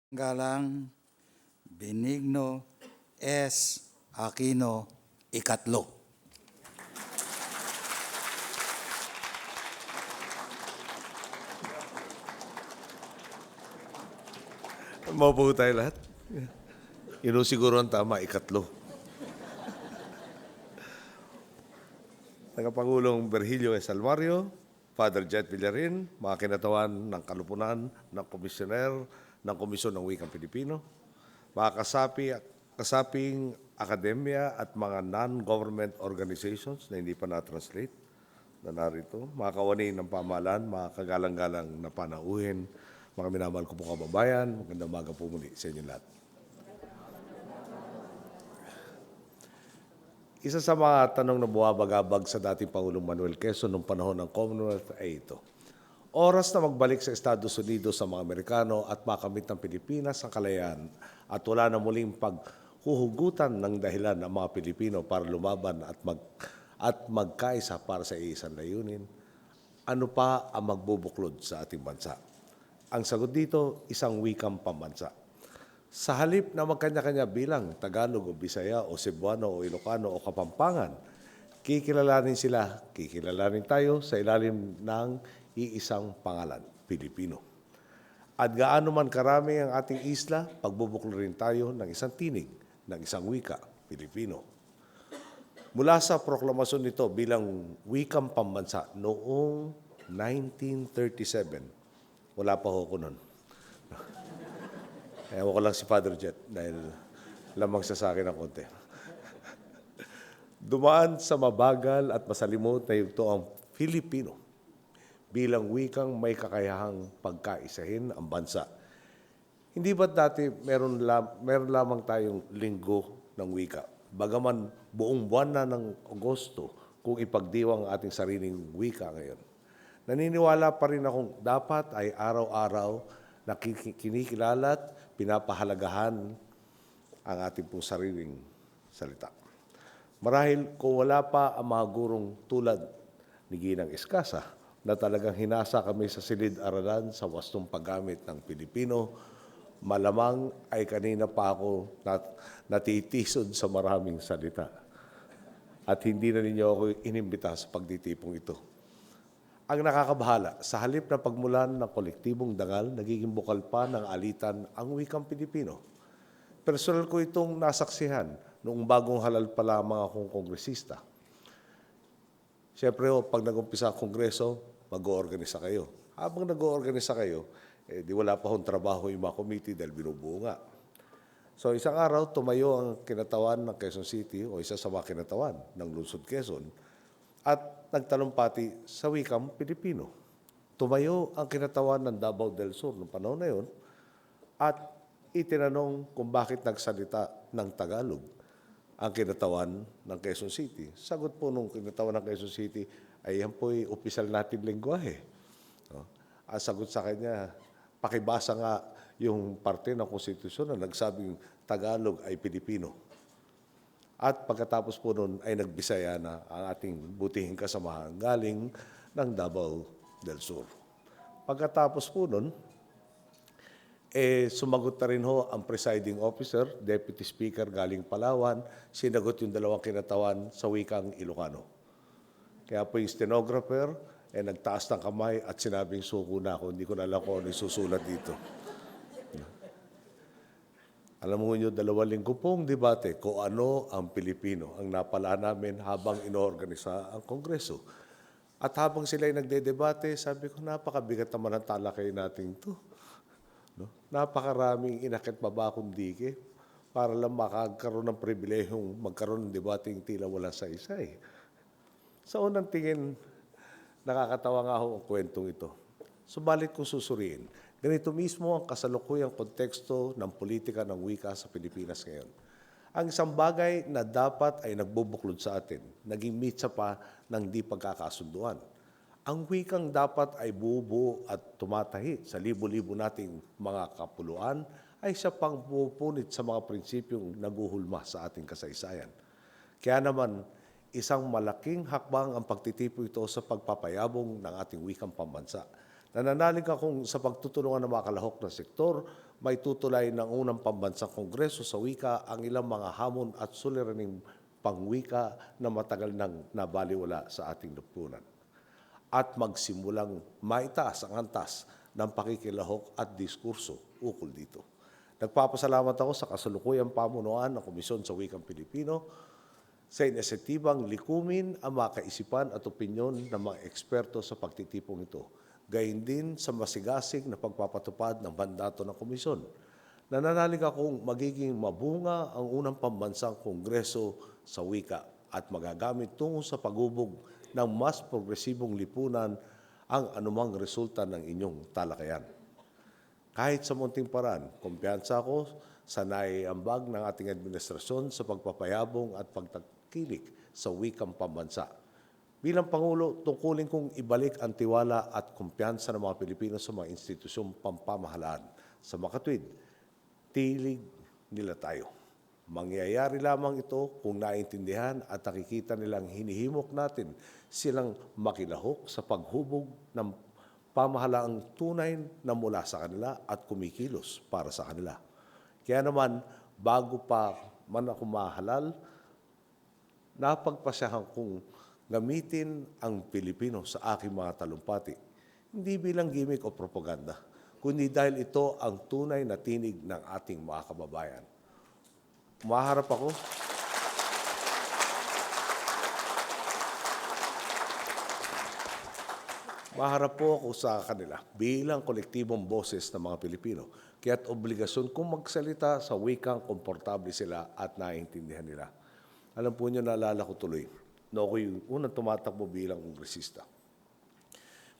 Galang Benigno S. Aquino, ikatlo. Maupo tayo lahat. Yun siguro ang tama, ikatlo. Tagapangulong Virgilio S. Almario, Father Jet Villarin, mga kinatawan ng kalupunan ng komisyoner ng Komisyon ng Wikang Pilipino, mga kasaping akademya at mga non-government organizations na hindi pa na-translate na narito, mga kawani ng pamahalaan, mga kagalang-galang na panauhin, mga minamahal ko pong kababayan, magandang umaga po muli sa inyo lahat. Isa sa mga tanong na buwabagabag sa dating Pangulong Manuel Quezon noong panahon ng Commonwealth ay ito. Oras na magbalik sa Estados Unidos sa mga Amerikano at makamit ng Pilipinas ang kalayaan at wala na muling paghuhugutan ng dahilan ng mga Pilipino para lumaban at magkaisa para sa iisang layunin. Ano pa ang magbubuklod sa ating bansa? Ang sagot dito, isang wikang pambansa. Sa halip na magkanya-kanya bilang Tagalog o Bisaya o Cebuano o Ilocano o Kapampangan, kikilalanin tayo sa ilalim ng iisang pangalan, Pilipino. At gaano man karami ang ating isla, pagbubuklo rin tayo ng isang tinig, ng isang wika, Pilipino. Mula sa proklamasyon nito bilang wikang pambansa noong 1937, wala pa ho ko nun. Ewan ko lang si Father Jet dahil lamang siya sa akin ng konti. Dumaan sa mabagal at masalimot na yugto ang Filipino bilang wikang may kakayahang pagkaisahin ang bansa. Hindi ba't dati meron lamang tayong linggo ng wika? Bagaman buong buwan na ng Agosto kung ipagdiwang ang ating sariling wika ngayon. Naniniwala pa rin akong dapat ay araw-araw na kinikilala't pinapahalagahan ang ating pong sariling salita. Marahil kung wala pa ang mga gurong tulad ni Ginang Eskasa na talagang hinasa kami sa silid-aralan sa wastong paggamit ng Pilipino, malamang ay kanina pa ako natitisod sa maraming salita. At hindi na ninyo ako inimbita sa pagtitipong ito. Ang nakakabahala, sa halip na pagmulan ng kolektibong dangal, nagiging bukal pa ng alitan ang wikang Pilipino. Personal ko itong nasaksihan noong bagong halal pa lamang akong kongresista. Siyempre, pag nag-umpisa ang kongreso, mag-oorganisa kayo. Habang nag-oorganisa kayo, di wala pa hong trabaho yung mga committee dahil binubuo nga. So isang araw, tumayo ang kinatawan ng Quezon City o isa sa mga kinatawan ng Lungsod Quezon at nagtalumpati sa wikang Pilipino. Tumayo ang kinatawan ng Davao del Sur noong panahon na yun at itinanong kung bakit nagsalita ng Tagalog ang kinatawan ng Quezon City. Sagot po nung kinatawan ng Quezon City ay yan po'y opisyal natin lengguwahe. Ang sagot sa kanya, pakibasa nga yung parte ng konstitusyon na nagsabing Tagalog ay Pilipino. At pagkatapos po nun ay nagbisaya na ang ating butihing kasamahan galing ng Davao del Sur. Pagkatapos po nun, sumagot na rin ho ang presiding officer, deputy speaker galing Palawan, sinagot yung dalawang kinatawan sa wikang Ilocano. Kaya po yung stenographer nagtaas ng kamay at sinabing suko na ako. Hindi ko na alam kung ano isusulat dito. Alam mo nyo, 2 linggo pong debate kung ano ang Pilipino ang napala namin habang inoorganisa ang Kongreso. At habang sila ay nagdedebate, sabi ko, napakabigat naman ang talakay natin ito. No? Napakaraming inakit babakong dike para lang makagkaroon ng pribilehong magkaroon ng debating tila wala sa isa. Sa unang tingin, nakakatawa nga ho ang kwentong ito. Subalit kung susuriin, ganito mismo ang kasalukuyang konteksto ng politika ng wika sa Pilipinas ngayon. Ang isang bagay na dapat ay nagbubuklod sa atin, naging mitsa pa ng di pagkakasunduan. Ang wikang dapat ay bubuo at tumatahi sa libo-libo nating mga kapuluan ay siya pang pupunit sa mga prinsipyong naguhulma sa ating kasaysayan. Kaya naman, isang malaking hakbang ang pagtitipo ito sa pagpapayabong ng ating wikang pambansa. Nananalig akong sa pagtutulungan ng mga kalahok na sektor, may tutulay ng unang pambansang kongreso sa wika ang ilang mga hamon at suliraning pangwika na matagal nang nabaliwala sa ating lipunan. At magsimulang maitaas ang antas ng pakikilahok at diskurso ukol dito. Nagpapasalamat ako sa kasalukuyang pamunuan ng Komisyon sa Wikang Pilipino sa inisyatibang likumin ang mga kaisipan at opinyon ng mga eksperto sa pagtitipong ito. Gayon din sa masigasig na pagpapatupad ng mandato ng komisyon. Nananalig akong magiging mabunga ang unang pambansang kongreso sa wika at magagamit tungo sa paghubog ng mas progresibong lipunan ang anumang resulta ng inyong talakayan. Kahit sa munting paraan, kumpiyansa ako sa naiambag ng ating administrasyon sa pagpapayabong at pagtakilik sa wikang pambansa. Bilang Pangulo, tungkulin kong ibalik ang tiwala at kumpiyansa ng mga Pilipino sa mga institusyong pampamahalaan. Sa makatwid, tilig nila tayo. Mangyayari lamang ito kung naintindihan at nakikita nilang hinihimok natin silang makilahok sa paghubog ng pamahalaang tunay na mula sa kanila at kumikilos para sa kanila. Kaya naman, bago pa man ako mahalal, napagpasyahan kong gamitin ang Pilipino sa aking mga talumpati, hindi bilang gimmick o propaganda, kundi dahil ito ang tunay na tinig ng ating mga kababayan. Umaharap ako. Maharap po ako sa kanila bilang kolektibong boses ng mga Pilipino. Kaya't obligasyon kong magsalita sa wikang komportable sila at naiintindihan nila. Alam po niyo, naalala ko tuloy, no, ako yung unang tumatakbo bilang kongresista.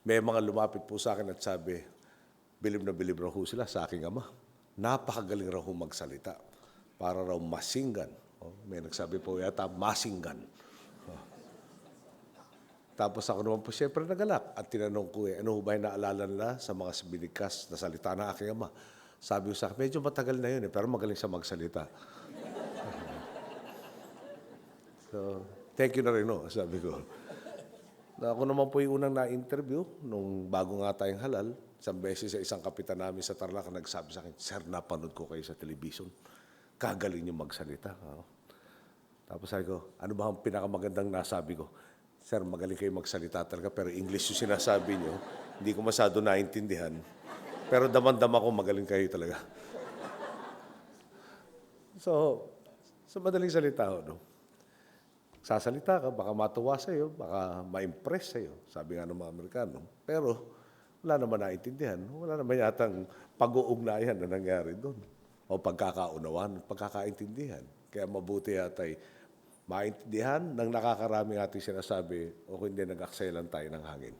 May mga lumapit po sa akin at sabi, bilib na bilib raw ho sila sa aking ama. Napakagaling raw ho magsalita. Para raw masinggan. May nagsabi po yata, masinggan. Tapos ako naman po siyempre nagalak at tinanong ko, ano ba yung naalala nila sa mga binigkas na salita ng aking ama? Sabi ko sa akin, medyo matagal na yun pero magaling siya magsalita. So, thank you na rin, no, sabi ko. Ako naman po yung unang na-interview nung bago nga tayong halal. Isang beses sa isang kapitan namin sa Tarlac nagsabi sa akin, Sir, napanood ko kayo sa television. Kagaling niyo magsalita. Tapos sabi ko, ano ba ang pinakamagandang nasabi ko? Sir, magaling kayo magsalita talaga, pero English yung sinasabi niyo. Hindi ko masyado naintindihan. Pero daman-dama ko magaling kayo talaga. So, sa madaling salita, no? Sasalita ka, baka matuwa sa'yo, baka ma-impress sa'yo, sabi nga ng mga Amerikano. Pero wala naman naintindihan, wala naman yatang pag-uugnayan na nangyari doon. O pagkakaunawaan, pagkakaintindihan. Kaya mabuti yata'y maintindihan ng nakakaraming ating sinasabi o hindi nag-akselan tayo ng hangin.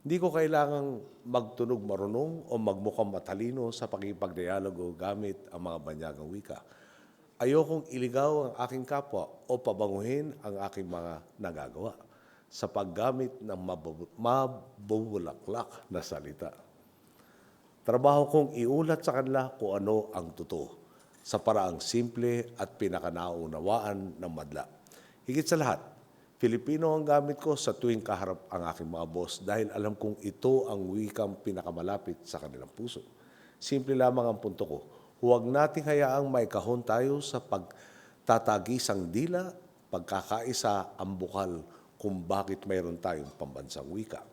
Hindi ko kailangang magtunog marunong o magmukhang matalino sa pakipagdialogo gamit ang mga banyagang wika. Ayokong iligaw ang aking kapwa o pabanguhin ang aking mga nagagawa sa paggamit ng mabubulaklak na salita. Trabaho kong iulat sa kanila kung ano ang totoo sa paraang simple at pinakanaunawaan ng madla. Higit sa lahat, Filipino ang gamit ko sa tuwing kaharap ang aking mga boss dahil alam kong ito ang wikang pinakamalapit sa kanilang puso. Simple lamang ang punto ko. Huwag nating hayaang may kahon tayo sa pagtatagisang dila, pagkakaisa ang bukal kung bakit mayroon tayong pambansang wika.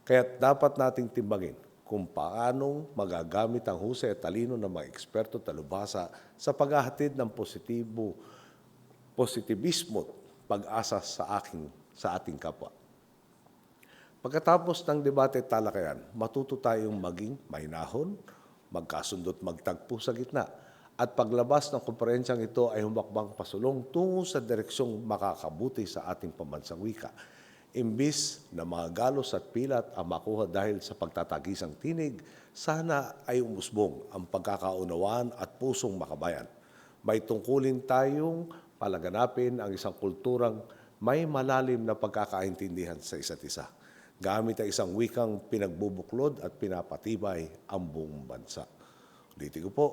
Kaya't dapat nating timbangin kung paanong magagamit ang husay at talino ng mga eksperto talubhasa sa paghahatid ng positibismo at pag-asa sa ating kapwa. Pagkatapos ng debate at talakayan, matuto tayong maging mahinahon, magkasundot magtagpo sa gitna, at paglabas ng konferensyang ito ay humakbang pasulong tungo sa direksyong makakabuti sa ating pambansang wika. Imbis na mga galos at pilat ang makuha dahil sa pagtatagisang tinig, sana ay umusbong ang pagkakaunawaan at pusong makabayan. May tungkulin tayong palaganapin ang isang kulturang may malalim na pagkakaintindihan sa isa't isa, gamit ang isang wikang pinagbubuklod at pinapatibay ang buong bansa. Ulitin ko po,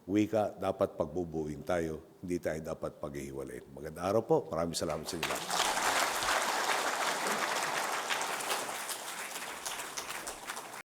wika dapat pagbubuin tayo, hindi tayo dapat paghihiwalayin. Magandang araw po, maraming salamat sa inyo.